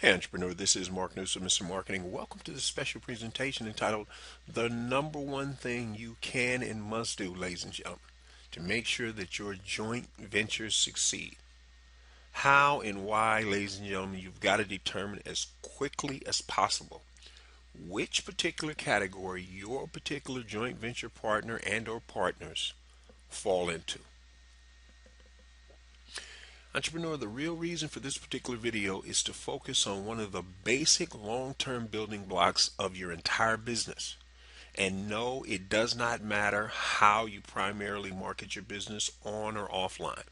Hey entrepreneur, this is Mark Newsom, Mr. Marketing. Welcome to this special presentation entitled The Number One Thing You Can and Must Do, ladies and gentlemen, to make sure that your joint ventures succeed. How and why, ladies and gentlemen, you've got to determine as quickly as possible which particular category your particular joint venture partner and or partners fall into. Entrepreneur, the real reason for this particular video is to focus on one of the basic long-term building blocks of your entire business. And no, it does not matter how you primarily market your business on or offline,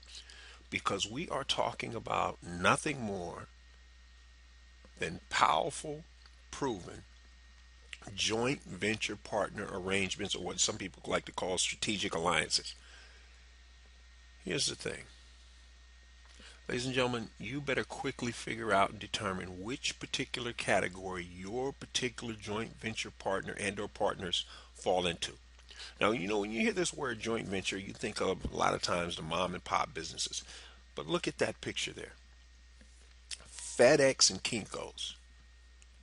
because we are talking about nothing more than powerful, proven joint venture partner arrangements, or what some people like to call strategic alliances. Here's the thing. Ladies and gentlemen, you better quickly figure out and determine which particular category your particular joint venture partner and or partners fall into. Now, when you hear this word joint venture, you think of a lot of times the mom and pop businesses. But look at that picture there. FedEx and Kinko's,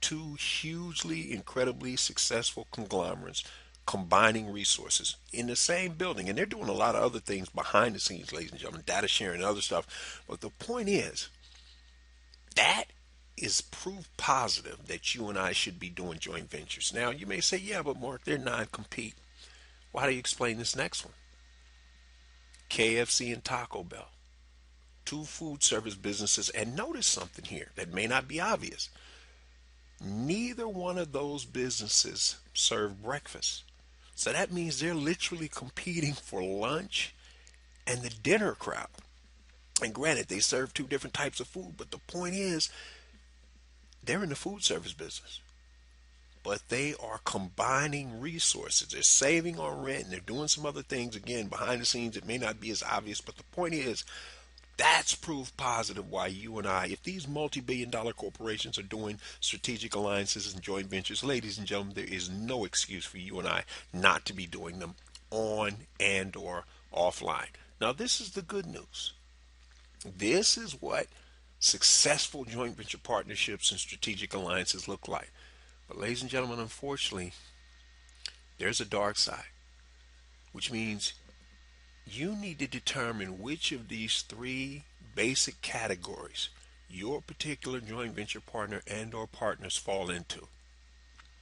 two hugely, incredibly successful conglomerates combining resources in the same building. And they're doing a lot of other things behind the scenes, ladies and gentlemen, data sharing and other stuff. But the point is, that is proof positive that you and I should be doing joint ventures. Now, you may say, yeah, but Mark, they're non-compete. Why do you explain this next one? KFC and Taco Bell, two food service businesses. And notice something here that may not be obvious. Neither one of those businesses serve breakfast. So that means they're literally competing for lunch and the dinner crowd. And granted, they serve two different types of food, but the point is, they're in the food service business. But they are combining resources. They're saving on rent and they're doing some other things, again, behind the scenes. It may not be as obvious, but the point is, that's proof positive why you and I, if these multi-billion-dollar corporations are doing strategic alliances and joint ventures, ladies and gentlemen, there is no excuse for you and I not to be doing them on and or offline. Now, this is the good news. This is what successful joint venture partnerships and strategic alliances look like. But ladies and gentlemen, unfortunately, there's a dark side, which means you need to determine which of these three basic categories your particular joint venture partner and or partners fall into.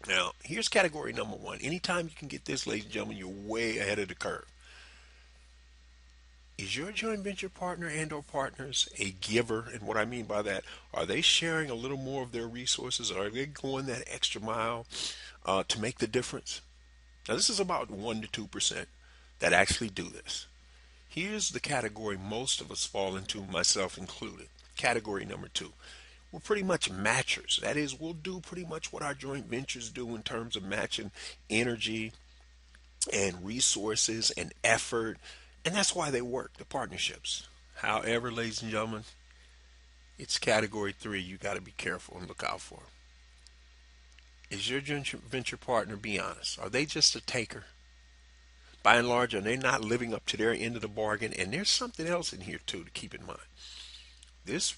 Now, here's category number one. Anytime you can get this, ladies and gentlemen, you're way ahead of the curve. Is your joint venture partner and or partners a giver? And what I mean by that, are they sharing a little more of their resources? Are they going that extra mile to make the difference? Now, this is about 1 to 2% that actually do this. Here's the category most of us fall into, myself included. Category number two. We're pretty much matchers. That is, we'll do pretty much what our joint ventures do in terms of matching energy and resources and effort. And that's why they work, the partnerships. However, ladies and gentlemen, it's category three you got to be careful and look out for. Is your joint venture partner, be honest, are they just a taker? By and large, are they not living up to their end of the bargain? And there's something else in here too to keep in mind. This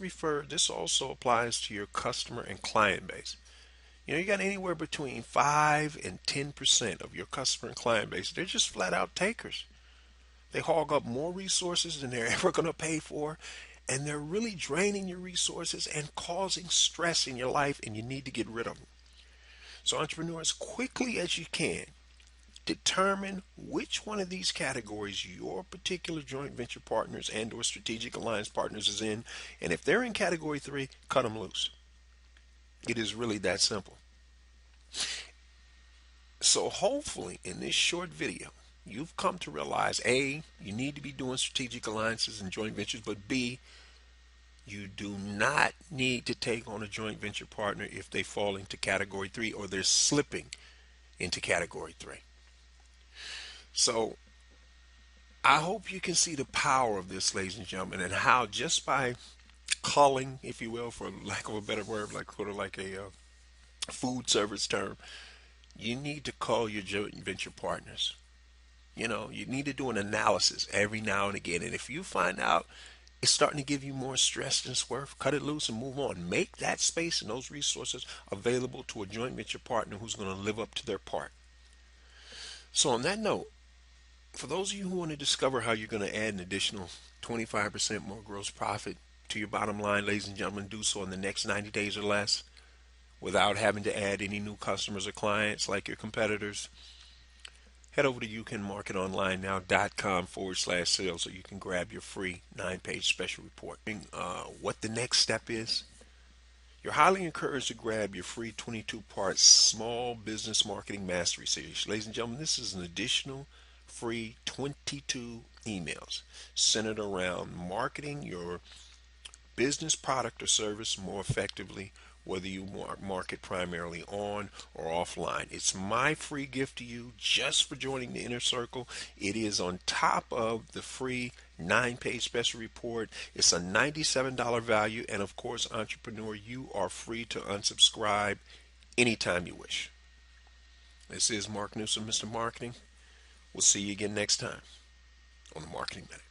also applies to your customer and client base. You got anywhere between 5 and 10% of your customer and client base. They're just flat out takers. They hog up more resources than they're ever going to pay for, and they're really draining your resources and causing stress in your life, and you need to get rid of them. So entrepreneurs, quickly as you can, determine which one of these categories your particular joint venture partners and or strategic alliance partners is in, and if they're in category three, cut them loose. It is really that simple. So hopefully in this short video, you've come to realize A, you need to be doing strategic alliances and joint ventures, but B, you do not need to take on a joint venture partner if they fall into category three or they're slipping into category three. So I hope you can see the power of this, ladies and gentlemen, and how just by culling, if you will, for lack of a better word, like sort of like a food service term, you need to call your joint venture partners. You need to do an analysis every now and again. And if you find out it's starting to give you more stress than it's worth. Cut it loose and move on. Make that space and those resources available to a joint venture partner who's going to live up to their part. So, on that note, for those of you who want to discover how you're going to add an additional 25% more gross profit to your bottom line, ladies and gentlemen, do so in the next 90 days or less without having to add any new customers or clients like your competitors. Head over to youcanmarketonlinenow.com/sales so you can grab your free 9-page special report. What the next step is, you're highly encouraged to grab your free 22-part Small Business Marketing Mastery Series. Ladies and gentlemen, this is an additional free 22 emails centered around marketing your business product or service more effectively, whether you market primarily on or offline. It's my free gift to you just for joining the inner circle. It is on top of the free 9-page special report. It's a $97 value. And of course, entrepreneur, you are free to unsubscribe anytime you wish. This is Mark Newsom, Mr. Marketing. We'll see you again next time on the Marketing Minute.